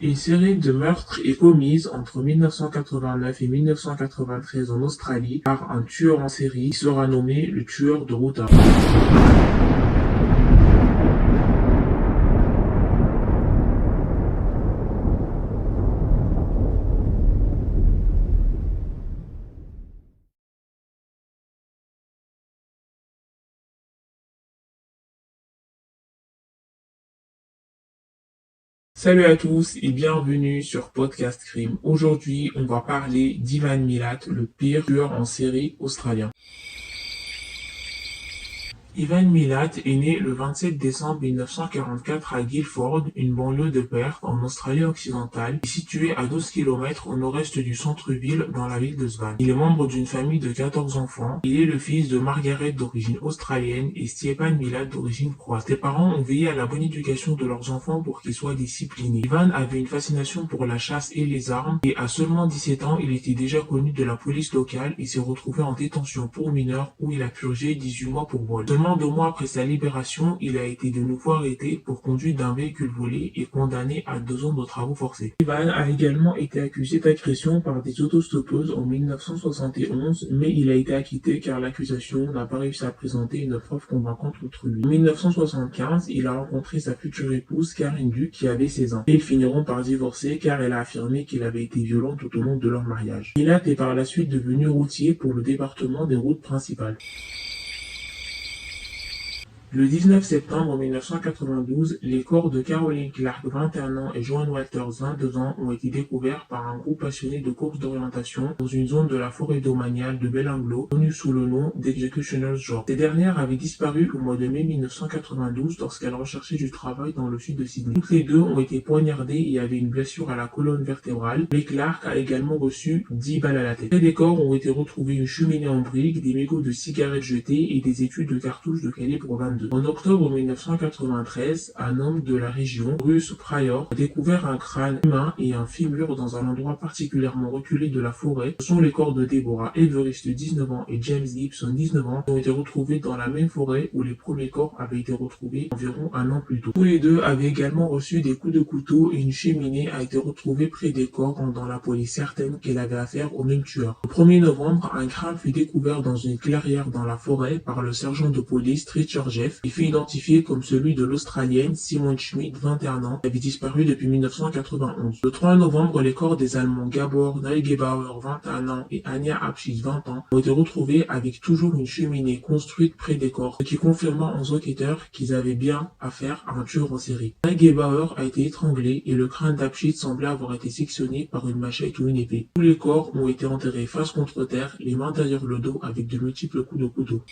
Une série de meurtres est commise entre 1989 et 1993 en Australie par un tueur en série qui sera nommé le tueur de Ruta. Salut à tous et bienvenue sur Podcast Crime. Aujourd'hui, on va parler d'Ivan Milat, le pire tueur en série australien. Ivan Milat est né le 27 décembre 1944 à Guildford, une banlieue de Perth, en Australie-Occidentale, située à 12 km au nord-est du centre-ville, dans la ville de Swan. Il est membre d'une famille de 14 enfants. Il est le fils de Margaret d'origine australienne et Stjepan Milat d'origine croate. Ses parents ont veillé à la bonne éducation de leurs enfants pour qu'ils soient disciplinés. Ivan avait une fascination pour la chasse et les armes, et à seulement 17 ans, il était déjà connu de la police locale et s'est retrouvé en détention pour mineurs où il a purgé 18 mois pour vol. Seulement 2 mois après sa libération, il a été de nouveau arrêté pour conduite d'un véhicule volé et condamné à 2 ans de travaux forcés. Ivan a également été accusé d'agression par des autostoppeuses en 1971, mais il a été acquitté car l'accusation n'a pas réussi à présenter une preuve convaincante contre lui. En 1975, il a rencontré sa future épouse Karen Duke qui avait 16 ans. Et ils finiront par divorcer car elle a affirmé qu'il avait été violent tout au long de leur mariage. Milat est par la suite devenu routier pour le département des routes principales. Le 19 septembre 1992, les corps de Caroline Clark, 21 ans, et Joan Walters, 22 ans, ont été découverts par un groupe passionné de courses d'orientation dans une zone de la forêt domaniale de Belanglo, connue sous le nom d'Executioner's Job. Ces dernières avaient disparu au mois de mai 1992 lorsqu'elles recherchaient du travail dans le sud de Sydney. Toutes les deux ont été poignardées et avaient une blessure à la colonne vertébrale, mais Clark a également reçu 10 balles à la tête. Près des corps ont été retrouvés une cheminée en briques, des mégots de cigarettes jetés et des étuis de cartouches de calibre 22. En octobre 1993, un homme de la région, Bruce Pryor, a découvert un crâne humain et un fémur dans un endroit particulièrement reculé de la forêt. Ce sont les corps de Deborah Everest, 19 ans, et James Gibson, 19 ans, qui ont été retrouvés dans la même forêt où les premiers corps avaient été retrouvés environ un an plus tôt. Tous les deux avaient également reçu des coups de couteau et une cheminée a été retrouvée près des corps, rendant la police certaine qu'elle avait affaire au même tueur. Le 1er novembre, un crâne fut découvert dans une clairière dans la forêt par le sergent de police Richard Jeff et fut identifié comme celui de l'Australienne Simone Schmidt, 21 ans, qui avait disparu depuis 1991. Le 3 novembre, les corps des Allemands Gabor Neugebauer, 21 ans, et Anja Abschied, 20 ans, ont été retrouvés avec toujours une cheminée construite près des corps, ce qui confirma aux enquêteurs qu'ils avaient bien affaire à un tueur en série. Neugebauer a été étranglé et le crâne d'Abschied semblait avoir été sectionné par une machette ou une épée. Tous les corps ont été enterrés face contre terre, les mains derrière le dos avec de multiples coups de couteau.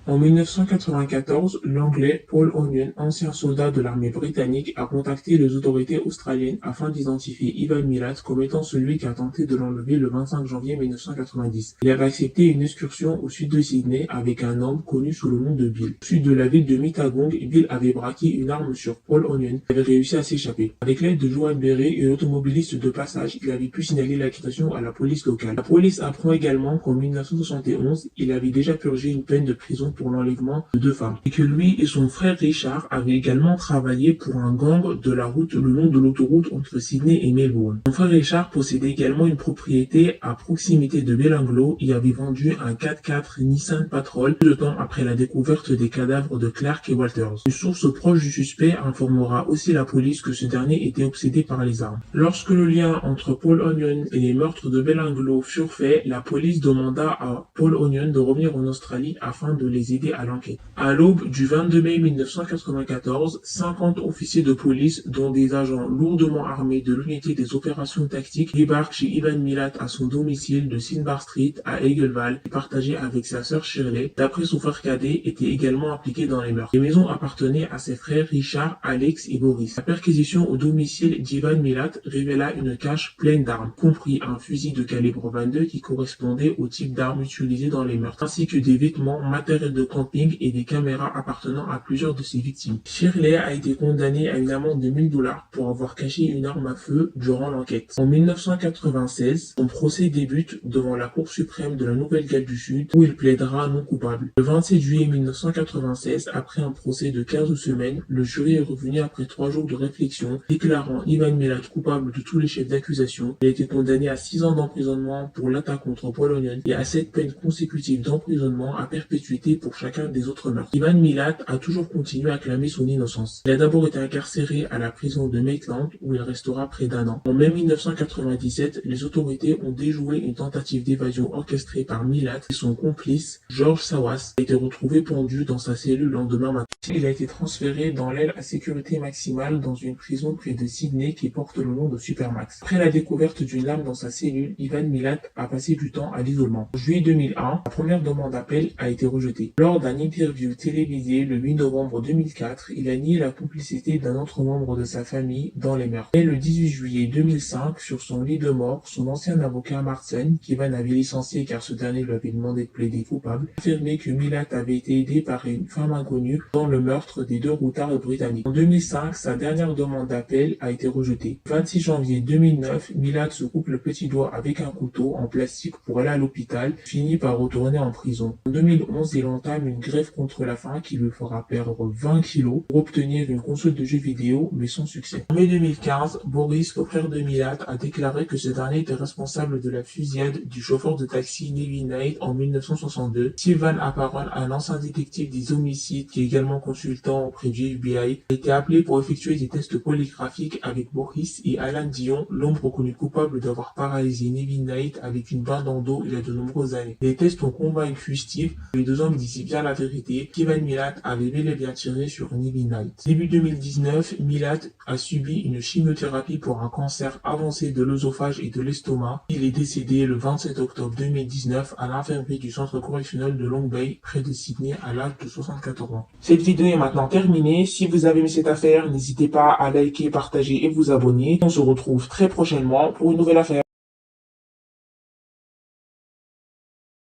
En 1994, l'Anglais Paul Onion, ancien soldat de l'armée britannique, a contacté les autorités australiennes afin d'identifier Ivan Milat comme étant celui qui a tenté de l'enlever le 25 janvier 1990. Il avait accepté une excursion au sud de Sydney avec un homme connu sous le nom de Bill. Au sud de la ville de Mittagong, Bill avait braqué une arme sur Paul Onion et avait réussi à s'échapper. Avec l'aide de Joan Berry, une automobiliste de passage, il avait pu signaler l'agression à la police locale. La police apprend également qu'en 1971, il avait déjà purgé une peine de prison pour l'enlèvement de 2 femmes, et que lui et son frère Richard avaient également travaillé pour un gang de la route le long de l'autoroute entre Sydney et Melbourne. Son frère Richard possédait également une propriété à proximité de Belanglo et avait vendu un 4x4 Nissan Patrol peu de temps après la découverte des cadavres de Clark et Walters. Une source proche du suspect informera aussi la police que ce dernier était obsédé par les armes. Lorsque le lien entre Paul Onion et les meurtres de Belanglo furent faits, la police demanda à Paul Onion de revenir en Australie afin de les aider à l'enquête. À l'aube du 22 mai 1994, 50 officiers de police, dont des agents lourdement armés de l'unité des opérations tactiques, débarquent chez Ivan Milat à son domicile de Sinbar Street à Eaglevale et partageait avec sa sœur Shirley. D'après son frère cadet, était également impliqué dans les meurtres. Les maisons appartenaient à ses frères Richard, Alex et Boris. La perquisition au domicile d'Ivan Milat révéla une cache pleine d'armes, compris un fusil de calibre 22 qui correspondait au type d'arme utilisé dans les meurtres, ainsi que des vêtements, matériel de camping et des caméras appartenant à plusieurs de ses victimes. Shirley a été condamné à une amende de 1000 $ pour avoir caché une arme à feu durant l'enquête. En 1996, son procès débute devant la Cour suprême de la Nouvelle-Galles du Sud où il plaidera non coupable. Le 27 juillet 1996, après un procès de 15 semaines, le jury est revenu après 3 jours de réflexion, déclarant Ivan Milat coupable de tous les chefs d'accusation. Il a été condamné à 6 ans d'emprisonnement pour l'attaque contre Polonion et à 7 peines consécutives d'emprisonnement à perpétuité pour chacun des autres meurtres. Ivan Milat a toujours continué à clamer son innocence. Il a d'abord été incarcéré à la prison de Maitland où il restera près d'1 an. En mai 1997, les autorités ont déjoué une tentative d'évasion orchestrée par Milat et son complice, George Sawas, a été retrouvé pendu dans sa cellule le lendemain matin. Il a été transféré dans l'aile à sécurité maximale dans une prison près de Sydney qui porte le nom de Supermax. Après la découverte d'une lame dans sa cellule, Ivan Milat a passé du temps à l'isolement. En juillet 2001, la première demande d'appel a été rejetée. Lors d'un interview télévisé le 8 novembre 2004, il a nié la complicité d'un autre membre de sa famille dans les meurtres. Et le 18 juillet 2005, sur son lit de mort, son ancien avocat Martsen, qu'Ivan avait licencié car ce dernier lui avait demandé de plaider coupable, affirmait que Milat avait été aidé par une femme inconnue dans le meurtre des 2 routards britanniques. En 2005, sa dernière demande d'appel a été rejetée. Le 26 janvier 2009, Milat se coupe le petit doigt avec un couteau en plastique pour aller à l'hôpital, finit par retourner en prison. En 2011, il entame une grève contre la faim qui lui fera perdre 20 kilos pour obtenir une console de jeux vidéo, mais sans succès. En mai 2015, Boris, le frère de Milat, a déclaré que ce dernier était responsable de la fusillade du chauffeur de taxi Nevin Knight en 1962. Sylvan Apparon, un ancien détective des homicides qui est également consultant auprès du FBI, a été appelé pour effectuer des tests polygraphiques avec Boris et Alan Dion, l'homme reconnu coupable d'avoir paralysé Nevin Knight avec une balle dans le dos il y a de nombreuses années. Les tests ont convaincu Steve que les 2 hommes disaient bien la vérité, qu'Ivan Milat avait bel et bien tiré sur Nevin Knight. Début 2019, Milat a subi une chimiothérapie pour un cancer avancé de l'œsophage et de l'estomac. Il est décédé le 27 octobre 2019 à l'infirmerie du centre correctionnel de Long Bay, près de Sydney, à l'âge de 64 ans. Cette vidéo est maintenant terminée. Si vous avez aimé cette affaire, n'hésitez pas à liker, partager et vous abonner. On se retrouve très prochainement pour une nouvelle affaire.